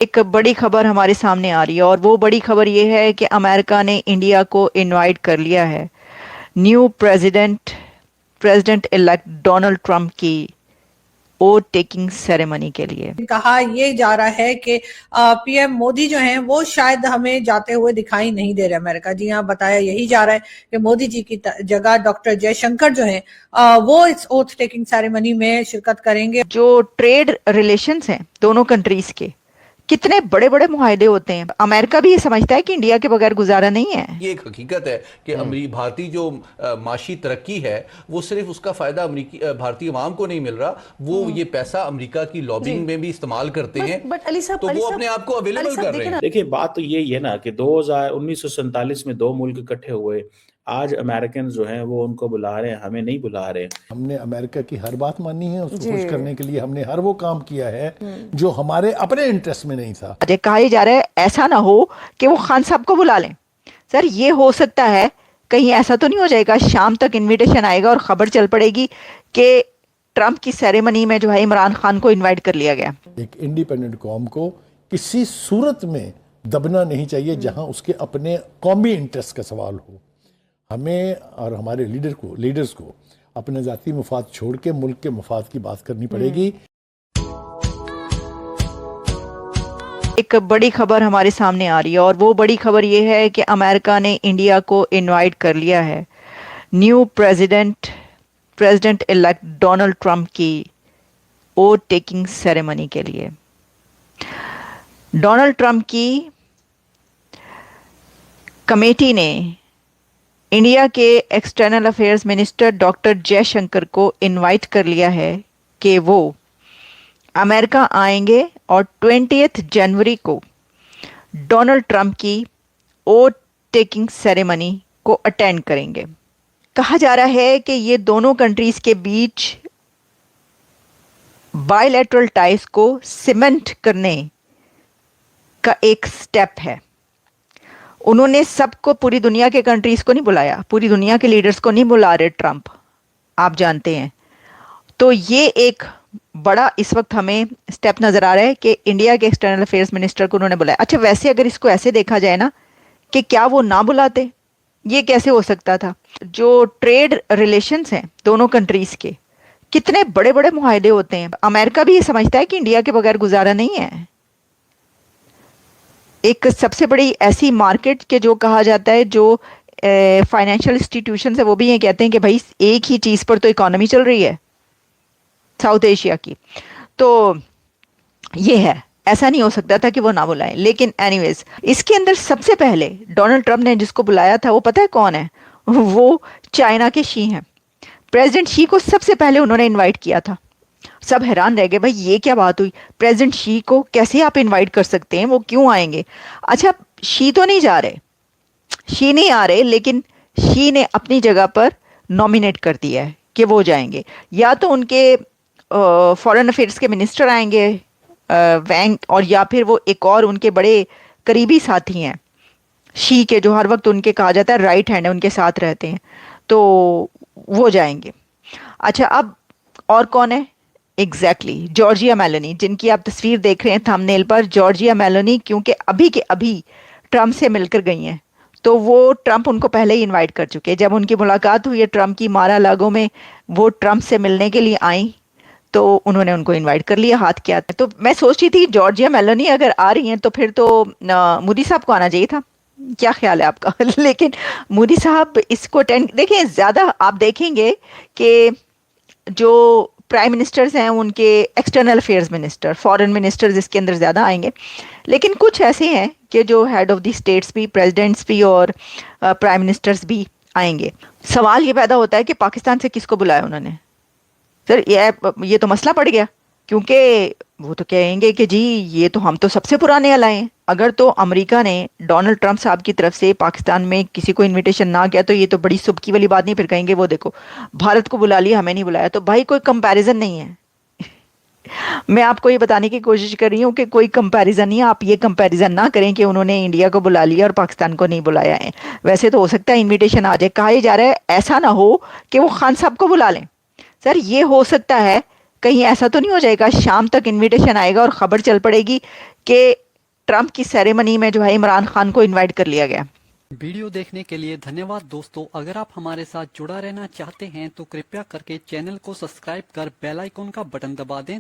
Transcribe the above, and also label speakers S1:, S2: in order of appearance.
S1: एक बड़ी खबर हमारे सामने आ रही है और वो बड़ी खबर ये है कि अमेरिका ने इंडिया को इनवाइट कर लिया है new president elect Donald Trump की ओथ टेकिंग सेरेमनी के लिए।
S2: कहा ये जा रहा है कि पीएम मोदी जो हैं वो शायद हमें जाते हुए दिखाई नहीं दे रहे अमेरिका। जी हाँ, बताया यही जा रहा है कि मोदी जी की जगह डॉक्टर जयशंकर जो हैं वो इस ओथ टेकिंग सेरेमनी में शिरकत करेंगे।
S1: जो ट्रेड रिलेशंस हैं दोनों कंट्रीज के, कितने बड़े बड़े मुआहदे होते हैं। अमेरिका भी ये समझता है कि इंडिया के बगैर गुजारा नहीं है।
S3: ये एक हकीकत है कि भारतीय जो माशी तरक्की है वो सिर्फ उसका फायदा अमरीकी भारतीय अवाम को नहीं मिल रहा, वो ये पैसा अमेरिका की लॉबिंग में भी इस्तेमाल करते हैं।
S4: बट अली साहब,
S3: तो वो अपने आप को अवेलेबल कर रहे हैं।
S5: देखिए, बात तो यही है ना कि 1947 में दो मुल्क इकट्ठे हुए। आज अमेरिकन जो हैं वो उनको बुला रहे हैं, हमें नहीं बुला रहे हैं।
S6: हमने अमेरिका की हर बात मानी है, उसको खुश करने के लिए हमने हर वो काम किया है जो हमारे अपने इंटरेस्ट में नहीं था।
S1: कहा ही जा रहा है ऐसा ना हो कि वो खान साहब को बुला लें। सर, ये हो सकता है कहीं ऐसा तो नहीं हो जाएगा शाम तक इनविटेशन आएगा और खबर चल पड़ेगी कि ट्रंप की सेरेमनी में जो है इमरान खान को इनवाइट कर लिया गया।
S6: एक इंडिपेंडेंट कौम को किसी सूरत में दबना नहीं चाहिए जहां उसके अपने कौमी इंटरेस्ट का सवाल हो। हमें और हमारे लीडर्स को अपने जाती मफाद छोड़ के मुल्क के मफाद की बात करनी पड़ेगी।
S1: एक बड़ी खबर हमारे सामने आ रही है और वो बड़ी खबर ये है कि अमेरिका ने इंडिया को इनवाइट कर लिया है new president elect Donald Trump की ओथ टेकिंग सेरेमनी के लिए। डोनाल्ड ट्रंप की कमेटी ने इंडिया के external affairs minister doctor Jaishankar को इनवाइट कर लिया है कि वो अमेरिका आएंगे और 20 जनवरी को डोनाल्ड ट्रंप की ओथ टेकिंग सेरेमनी को अटेंड करेंगे। कहा जा रहा है कि ये दोनों कंट्रीज के बीच बायलैटरल टाइज को सीमेंट करने का एक स्टेप है। उन्होंने सबको, पूरी दुनिया के कंट्रीज को नहीं बुलाया, पूरी दुनिया के लीडर्स को नहीं बुला रहे ट्रंप, आप जानते हैं। तो ये एक बड़ा इस वक्त हमें स्टेप नजर आ रहा है कि इंडिया के एक्सटर्नल अफेयर्स मिनिस्टर को उन्होंने बुलाया। अच्छा, वैसे अगर इसको ऐसे देखा जाए ना कि क्या वो ना बुलाते, ये कैसे हो सकता था। जो ट्रेड रिलेशंस हैं दोनों कंट्रीज के, कितने बड़े बड़े मुआहदे होते हैं। अमेरिका भी ये समझता है कि इंडिया के बगैर गुजारा नहीं है। एक सबसे बड़ी ऐसी मार्केट के जो कहा जाता है, जो फाइनेंशियल इंस्टीट्यूशन है, वो भी ये कहते हैं कि भाई एक ही चीज पर तो इकोनॉमी चल रही है साउथ एशिया की। तो ये है, ऐसा नहीं हो सकता था कि वो ना बुलाएं। लेकिन एनीवेज, इसके अंदर सबसे पहले डोनाल्ड ट्रंप ने जिसको बुलाया था वो पता है कौन है? वो चाइना के शी हैं। प्रेसिडेंट शी को सबसे पहले उन्होंने इनवाइट किया था। सब हैरान रह गए, भाई ये क्या बात हुई, प्रेसिडेंट शी को कैसे आप इनवाइट कर सकते हैं, वो क्यों आएंगे? अच्छा, शी तो नहीं जा रहे, शी नहीं आ रहे, लेकिन शी ने अपनी जगह पर नॉमिनेट कर दिया है कि वो जाएंगे। या तो उनके फॉरेन अफेयर्स के मिनिस्टर आएंगे वैंग, और या फिर वो एक और उनके बड़े करीबी साथी हैं शी के, जो हर वक्त उनके कहा जाता है राइट हैंड है, उनके साथ रहते हैं, तो वो जाएंगे। अच्छा, अब और कौन है? एग्जैक्टली जॉर्जिया मेलोनी, जिनकी आप तस्वीर देख रहे हैं थंबनेल पर। जॉर्जिया मेलोनी क्योंकि अभी के अभी ट्रंप से मिलकर गई हैं, तो वो ट्रंप उनको पहले ही इनवाइट कर चुके हैं। जब उनकी मुलाकात हुई है ट्रंप की मारा लागो में, वो ट्रंप से मिलने के लिए आई, तो उन्होंने उनको इनवाइट कर लिया, हाथ किया। तो मैं सोच रही थी जॉर्जिया मेलोनी अगर आ रही हैं तो फिर तो मोदी साहब को आना चाहिए था। क्या ख्याल है आपका? लेकिन मोदी साहब इसको अटेंड, देखिए ज़्यादा आप देखेंगे कि जो प्राइम मिनिस्टर्स हैं उनके external affairs minister, foreign ministers इसके अंदर ज़्यादा आएंगे। लेकिन कुछ ऐसे हैं कि जो हेड ऑफ द स्टेट्स भी, प्रेसिडेंट्स भी और प्राइम मिनिस्टर्स भी आएंगे। सवाल ये पैदा होता है कि पाकिस्तान से किसको बुलाया उन्होंने? सर, ये तो मसला पड़ गया, क्योंकि वो तो कहेंगे कि जी ये तो हम तो सबसे पुराने अलाए हैं। अगर तो अमेरिका ने डोनाल्ड ट्रंप साहब की तरफ से पाकिस्तान में किसी को इनविटेशन ना किया तो ये तो बड़ी सुबकी वाली बात नहीं। फिर कहेंगे वो देखो भारत को बुला लिया, हमें नहीं बुलाया। तो भाई कोई कंपैरिजन नहीं है। मैं आपको ये बताने की कोशिश कर रही हूँ कि कोई कंपैरिजन नहीं है। आप ये कंपैरिजन ना करें कि उन्होंने इंडिया को बुला लिया और पाकिस्तान को नहीं बुलाया है। वैसे तो हो सकता है इन्विटेशन आ जाए। कहा जा रहा है ऐसा ना हो कि वो खान साहब को बुला लें। सर, ये हो सकता है कहीं ऐसा तो नहीं हो जाएगा शाम तक इनविटेशन आएगा और खबर चल पड़ेगी कि ट्रंप की सेरेमनी में जो है इमरान खान को इनवाइट कर लिया गया।
S4: वीडियो देखने के लिए धन्यवाद दोस्तों। अगर आप हमारे साथ जुड़ा रहना चाहते हैं तो कृपया करके चैनल को सब्सक्राइब कर बेल आइकन का बटन दबा दें